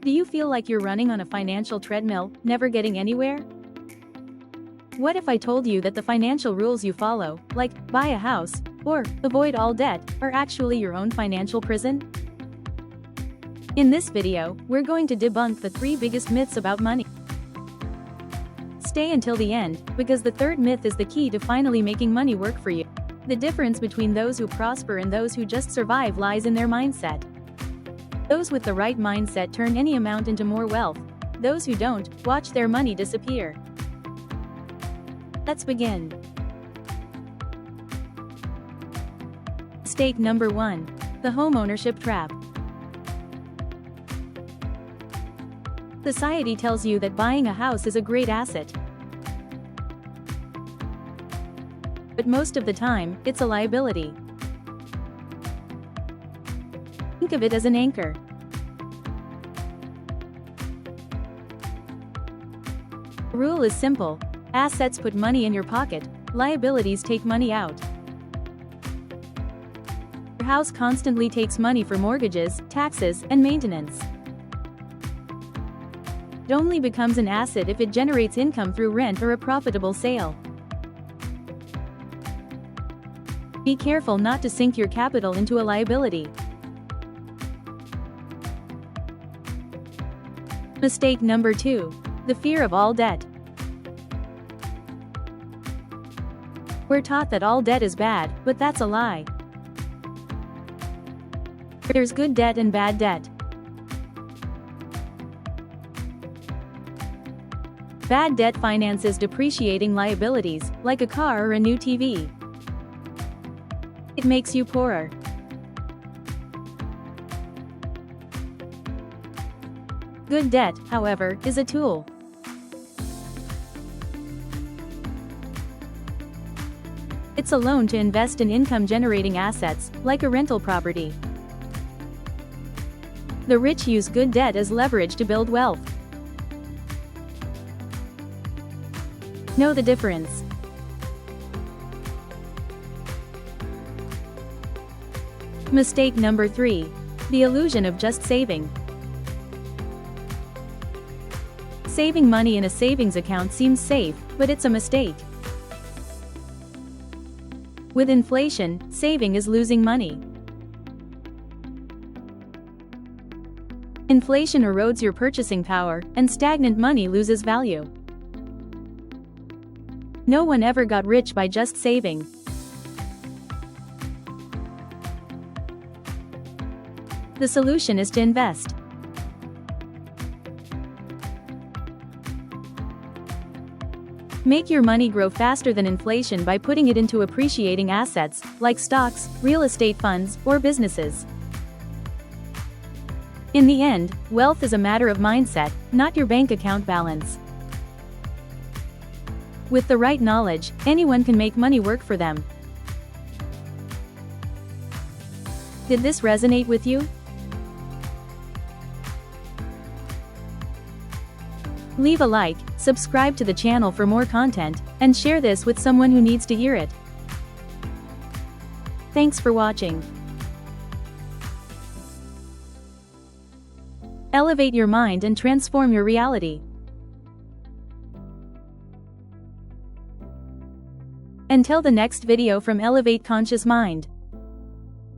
Do you feel like you're running on a financial treadmill, never getting anywhere? What if I told you that the financial rules you follow, like buy a house or avoid all debt, are actually your own financial prison? In this video, we're going to debunk the 3 biggest myths about money. Stay until the end, because the third myth is the key to finally making money work for you. The difference between those who prosper and those who just survive lies in their mindset. Those with the right mindset turn any amount into more wealth. Those who don't, watch their money disappear. Let's begin. Mistake number 1. The homeownership trap. Society tells you that buying a house is a great asset. But most of the time, it's a liability. Think of it as an anchor. The rule is simple. Assets put money in your pocket, liabilities take money out. Your house constantly takes money for mortgages, taxes, and maintenance. It only becomes an asset if it generates income through rent or a profitable sale. Be careful not to sink your capital into a liability. Mistake number 2. The fear of all debt. We're taught that all debt is bad, but that's a lie. There's good debt and bad debt. Bad debt finances depreciating liabilities, like a car or a new TV. It makes you poorer. Good debt, however, is a tool. It's a loan to invest in income-generating assets, like a rental property. The rich use good debt as leverage to build wealth. Know the difference. Mistake number 3. The illusion of just saving. Saving money in a savings account seems safe, but it's a mistake. With inflation, saving is losing money. Inflation erodes your purchasing power, and stagnant money loses value. No one ever got rich by just saving. The solution is to invest. Make your money grow faster than inflation by putting it into appreciating assets, like stocks, real estate funds, or businesses. In the end, wealth is a matter of mindset, not your bank account balance. With the right knowledge, anyone can make money work for them. Did this resonate with you? Leave a like, subscribe to the channel for more content, and share this with someone who needs to hear it. Thanks for watching. Elevate your mind and transform your reality. Until the next video from Elevate Conscious Mind.